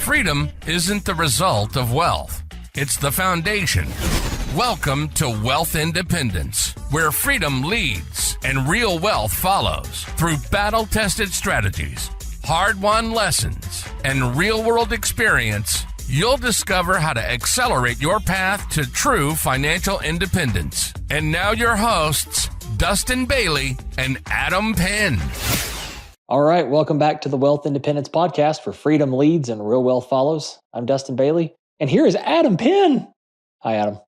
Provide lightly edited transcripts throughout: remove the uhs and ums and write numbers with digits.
freedom isn't the result of wealth. It's the foundation. Welcome to Wealth Independence, where freedom leads and real wealth follows through battle-tested strategies, hard-won lessons, and real-world experience. You'll discover how to accelerate your path to true financial independence. And now your hosts, Dustin Bailey and Adam Penn. All right, welcome back to the Wealth Independence Podcast, where freedom leads and real wealth follows. I'm Dustin Bailey, and here is Adam Penn. Hi, Adam.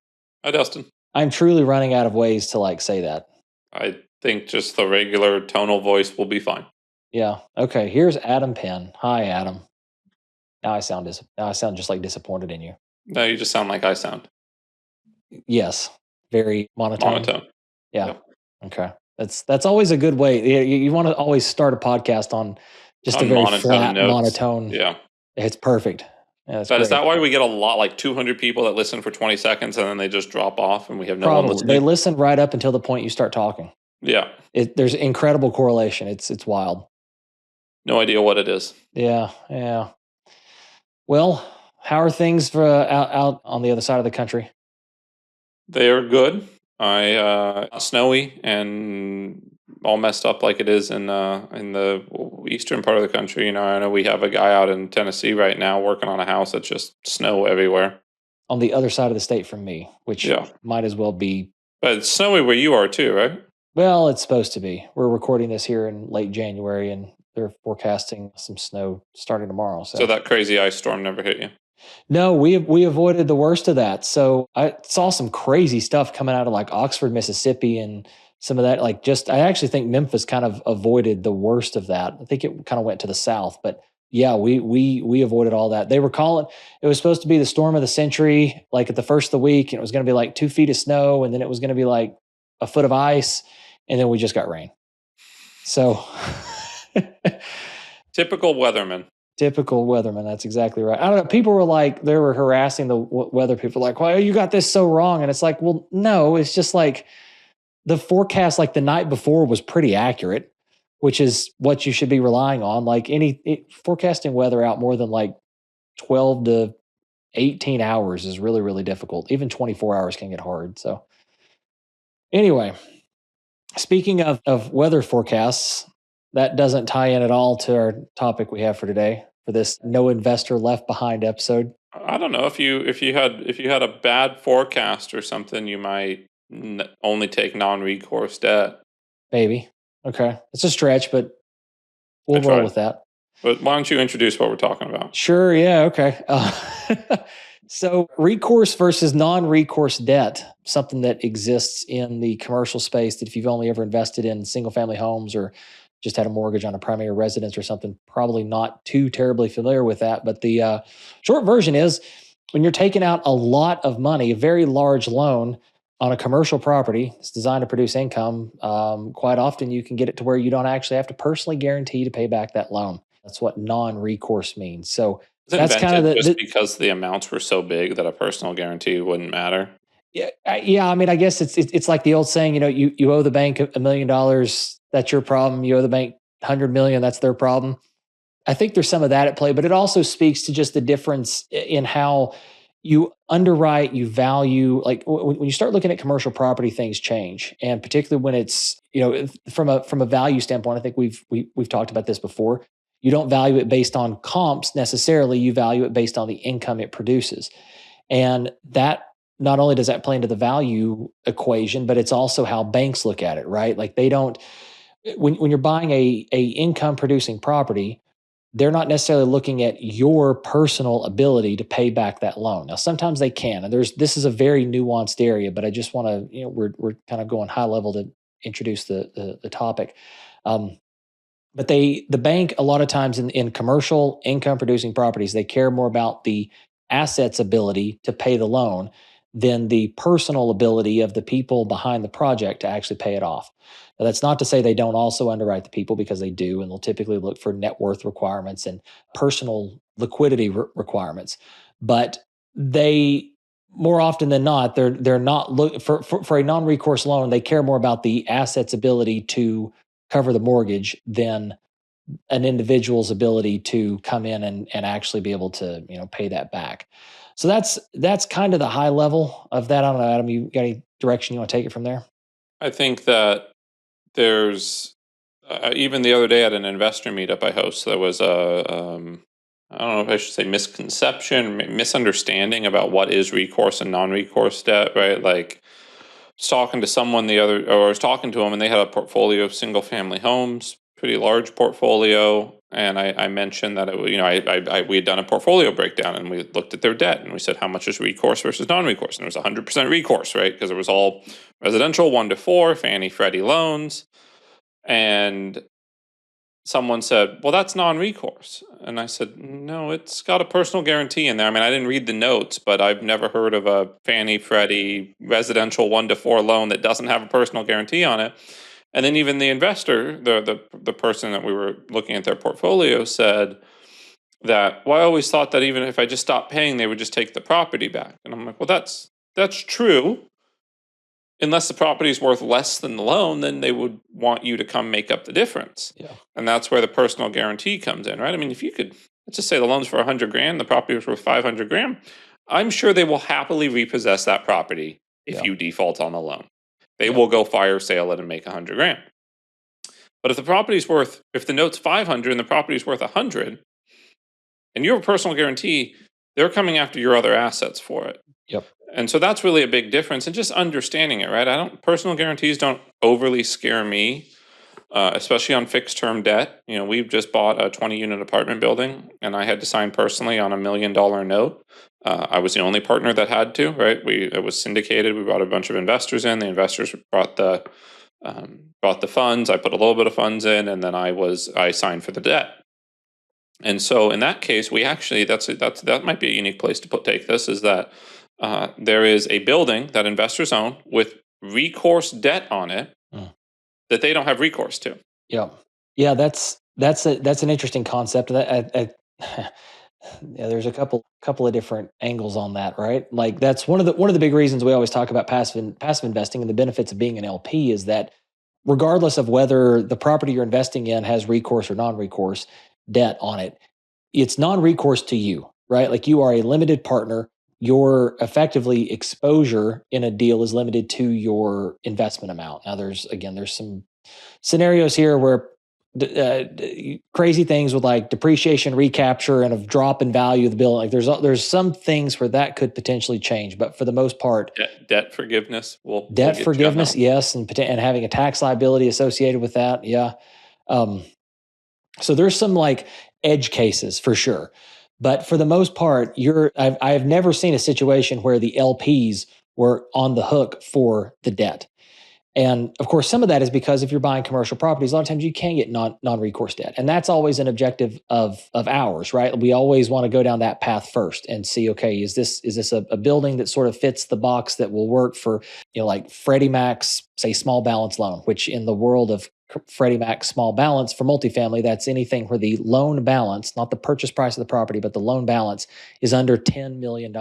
Hi, Dustin. I'm truly running out of ways to say that. I think just the regular tonal voice will be fine. Yeah. Okay. Here's Adam Penn. Hi, Adam. Now I sound just like disappointed in you. No, you just sound like I sound. Yes. Very monotone. Monotone. Yeah. Yep. Okay. That's always a good way. You want to always start a podcast on just a very flat monotone. Yeah. It's perfect. Yeah, is that why we get a lot, like 200 people that listen for 20 seconds and then they just drop off and we have no one listening? They listen right up until the point you start talking. Yeah. There's incredible correlation. It's wild. No idea what it is. Yeah. Well, how are things out on the other side of the country? They are good. Snowy and all messed up like it is in the eastern part of the country. I know we have a guy out in Tennessee right now working on a house that's just snow everywhere. On the other side of the state from me, which might as well be. But it's snowy where you are too, right? Well, it's supposed to be. We're recording this here in late January, and they're forecasting some snow starting tomorrow. So that crazy ice storm never hit you? No, we avoided the worst of that. So I saw some crazy stuff coming out of Oxford, Mississippi, and some of that. I actually think Memphis kind of avoided the worst of that. I think it kind of went to the south, but yeah, we avoided all that. They were calling it was supposed to be the storm of the century, at the first of the week, and it was going to be 2 feet of snow, and then it was going to be a foot of ice, and then we just got rain. So typical weatherman. Typical weatherman. That's exactly right. I don't know. People were they were harassing the weather people, well, you got this so wrong. And it's well, no, it's just the forecast, the night before was pretty accurate, which is what you should be relying on. Forecasting weather out more than 12 to 18 hours is really, really difficult. Even 24 hours can get hard. So anyway, speaking of weather forecasts, that doesn't tie in at all to our topic we have for today, for this No Investor Left Behind episode. I don't know if you had a bad forecast or something, you might only take non-recourse debt. Maybe. Okay, it's a stretch, but we'll roll with that. But why don't you introduce what we're talking about? Sure. Yeah. Okay. So recourse versus non-recourse debt, something that exists in the commercial space that if you've only ever invested in single-family homes or just had a mortgage on a primary residence or something, probably not too terribly familiar with that. But the short version is when you're taking out a lot of money, a very large loan on a commercial property, it's designed to produce income. Quite often you can get it to where you don't actually have to personally guarantee to pay back that loan. That's what non-recourse means. So that's kind of just because the amounts were so big that a personal guarantee wouldn't matter. Yeah. I mean, I guess it's like the old saying, you owe the bank $1 million. That's your problem. You owe the bank 100 million. That's their problem. I think there's some of that at play, but it also speaks to just the difference in how you underwrite, you value. When you start looking at commercial property, things change, and particularly when it's from a value standpoint. I think we've talked about this before. You don't value it based on comps necessarily. You value it based on the income it produces, and that. Not only does that play into the value equation, but it's also how banks look at it, right? They don't. When you're buying a income producing property, they're not necessarily looking at your personal ability to pay back that loan. Now, sometimes they can, and this is a very nuanced area, but I just want to, we're kind of going high level to introduce the topic. But the bank, a lot of times in commercial income producing properties, they care more about the asset's ability to pay the loan than the personal ability of the people behind the project to actually pay it off. Now, that's not to say they don't also underwrite the people, because they do, and they'll typically look for net worth requirements and personal liquidity requirements. But they, more often than not, they're not for a non-recourse loan. They care more about the asset's ability to cover the mortgage than an individual's ability to come in and actually be able to, pay that back. So that's kind of the high level of that. I don't know, Adam, you got any direction you want to take it from there? I think that there's even the other day at an investor meetup I host, there was I don't know if I should say misconception, misunderstanding about what is recourse and non-recourse debt, right? Like, I was talking to someone I was talking to them, and they had a portfolio of single-family homes, pretty large portfolio, and I mentioned that we had done a portfolio breakdown, and we looked at their debt, and we said how much is recourse versus non-recourse, and it was 100% recourse, right? Because it was all residential, 1 to 4, Fannie Freddie loans, and someone said, well, that's non-recourse. And I said, no, it's got a personal guarantee in there. I mean, I didn't read the notes, but I've never heard of a Fannie Freddie residential 1 to 4 loan that doesn't have a personal guarantee on it. And then even the investor, the person that we were looking at their portfolio, said that, well, I always thought that even if I just stopped paying, they would just take the property back. And I'm like, well, that's true. Unless the property is worth less than the loan, then they would want you to come make up the difference. Yeah. And that's where the personal guarantee comes in, right? I mean, if you could, let's just say the loan's for $100,000, the property was worth $500,000, I'm sure they will happily repossess that property if you default on the loan. They will go fire sale it and make $100,000. But if the note's 500 and the property's worth 100, and you have a personal guarantee, they're coming after your other assets for it. Yep. And so that's really a big difference, and just understanding it, right? Personal guarantees don't overly scare me, especially on fixed term debt. We've just bought a 20-unit apartment building, and I had to sign personally on $1 million note. I was the only partner that had to, right? It was syndicated. We brought a bunch of investors in. The investors brought the funds. I put a little bit of funds in, and then I signed for the debt. And so in that case, we actually that might be a unique place to take this, is that there is a building that investors own with recourse debt on it that they don't have recourse to. Yeah. That's an interesting concept. There's a couple of different angles on that, right? Like, that's one of the big reasons we always talk about passive investing and the benefits of being an LP is that regardless of whether the property you're investing in has recourse or non-recourse debt on it, it's non-recourse to you, right? Like, you are a limited partner. Your effectively exposure in a deal is limited to your investment amount. Now, there's some scenarios here where crazy things with like depreciation, recapture, and a drop in value of the building. Like, there's some things where that could potentially change, but for the most part, debt forgiveness yes, and having a tax liability associated with that, yeah. So there's some like edge cases for sure. But for the most part, I've never seen a situation where the LPs were on the hook for the debt. And of course, some of that is because if you're buying commercial properties, a lot of times you can get non-recourse debt. And that's always an objective of ours, right? We always want to go down that path first and see, okay, is this a building that sort of fits the box that will work for, like Freddie Mac's, say, small balance loan, which in the world of Freddie Mac small balance for multifamily, that's anything where the loan balance, not the purchase price of the property, but the loan balance is under $10 million.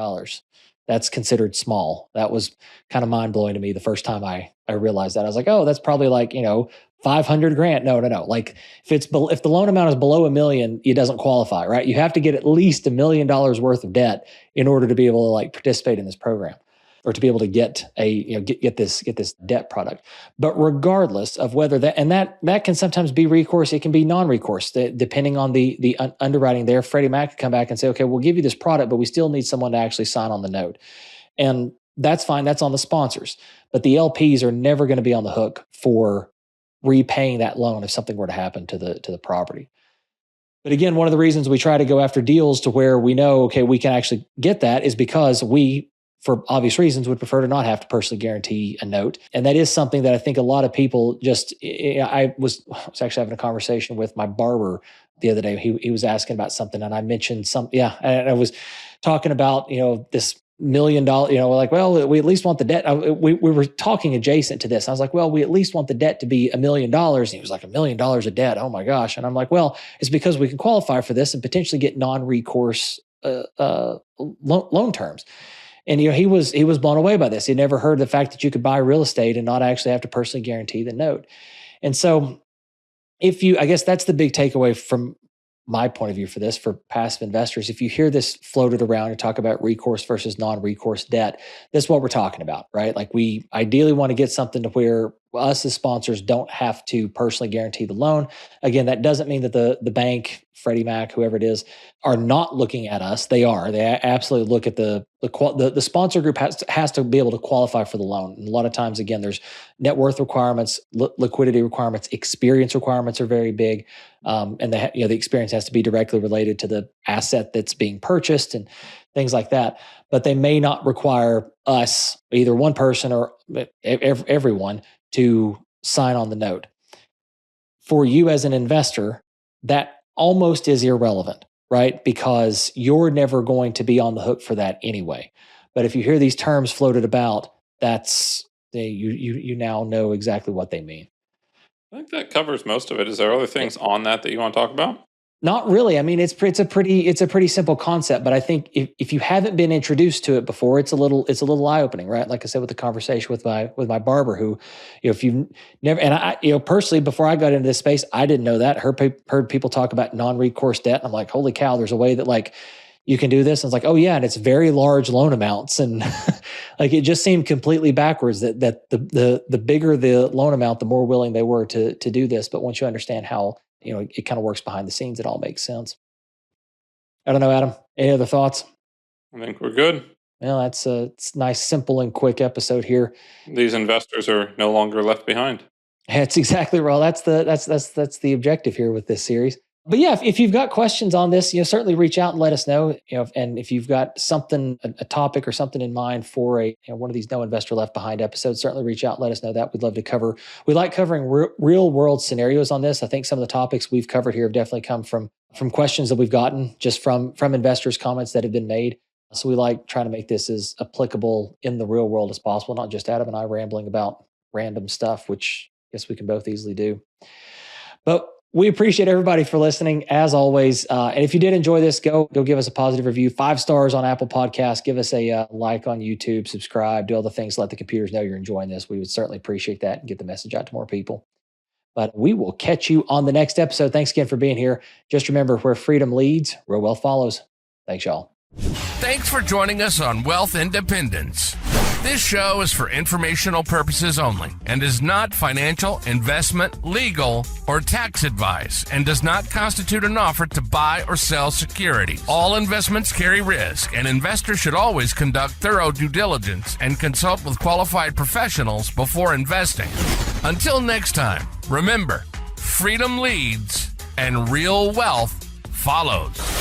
That's considered small. That was kind of mind blowing to me the first time I realized that. I was like, oh, that's probably like, $500,000. No. Like, if the loan amount is below $1 million, it doesn't qualify, right? You have to get at least $1 million worth of debt in order to be able to like participate in this program, or to be able to get this debt product. But regardless of whether that can sometimes be recourse, it can be non-recourse, depending on the underwriting there. Freddie Mac could come back and say, okay, we'll give you this product, but we still need someone to actually sign on the note. And that's fine. That's on the sponsors. But the LPs are never going to be on the hook for repaying that loan if something were to happen to the property. But again, one of the reasons we try to go after deals to where we know, okay, we can actually get that is because we, for obvious reasons, would prefer to not have to personally guarantee a note. And that is something that I think a lot of people I was actually having a conversation with my barber the other day. He was asking about something, and I mentioned and I was talking about, this $1 million, we're like, well, we at least want the debt. We were talking adjacent to this. I was like, well, we at least want the debt to be $1 million. And he was like, $1 million of debt. Oh my gosh. And I'm like, well, it's because we can qualify for this and potentially get non-recourse loan terms. And he was blown away by this. He'd never heard the fact that you could buy real estate and not actually have to personally guarantee the note. And so I guess that's the big takeaway from my point of view for this, for passive investors. If you hear this floated around and talk about recourse versus non-recourse debt, that's what we're talking about, right? Like we ideally want to get something to where us as sponsors don't have to personally guarantee the loan. Again, that doesn't mean that the bank, Freddie Mac, whoever it is, are not looking at us. They are. They absolutely look at the sponsor group has to be able to qualify for the loan. And a lot of times, again, there's net worth requirements, liquidity requirements, experience requirements are very big, and the experience has to be directly related to the asset that's being purchased and things like that. But they may not require us, either one person or everyone, to sign on the note. For you as an investor, that almost is irrelevant, right? Because you're never going to be on the hook for that anyway. But if you hear these terms floated about, you now know exactly what they mean. I think that covers most of it. Is there other things on that you want to talk about? Not really. I mean, it's a pretty simple concept, but I think if you haven't been introduced to it before, it's a little eye opening, right? Like I said, with the conversation with my barber, who, if you've never, and I, personally, before I got into this space, I didn't know that. Heard people talk about non-recourse debt, and I'm like, holy cow, there's a way that like you can do this. And it's like, oh yeah, and it's very large loan amounts, and like it just seemed completely backwards that the bigger the loan amount, the more willing they were to do this. But once you understand how it kind of works behind the scenes, it all makes sense. I don't know, Adam, any other thoughts? I think we're good. Well, it's a nice, simple, and quick episode here. These investors are no longer left behind. That's exactly right. That's the objective here with this series. But yeah, if you've got questions on this, certainly reach out and let us know. And if you've got something, a topic or something in mind for one of these No Investor Left Behind episodes, certainly reach out and let us know that. We'd love to cover. We like covering real world scenarios on this. I think some of the topics we've covered here have definitely come from questions that we've gotten just from investors' comments that have been made. So we like trying to make this as applicable in the real world as possible, not just Adam and I rambling about random stuff, which I guess we can both easily do. But we appreciate everybody for listening, as always. And if you did enjoy this, go give us a positive review, 5 stars on Apple Podcasts. Give us a like on YouTube, subscribe, do all the things to let the computers know you're enjoying this. We would certainly appreciate that and get the message out to more people. But we will catch you on the next episode. Thanks again for being here. Just remember, where freedom leads, real wealth follows. Thanks, y'all. Thanks for joining us on Wealth Independence. This show is for informational purposes only and is not financial, investment, legal, or tax advice and does not constitute an offer to buy or sell securities. All investments carry risk, and investors should always conduct thorough due diligence and consult with qualified professionals before investing. Until next time, remember, freedom leads and real wealth follows.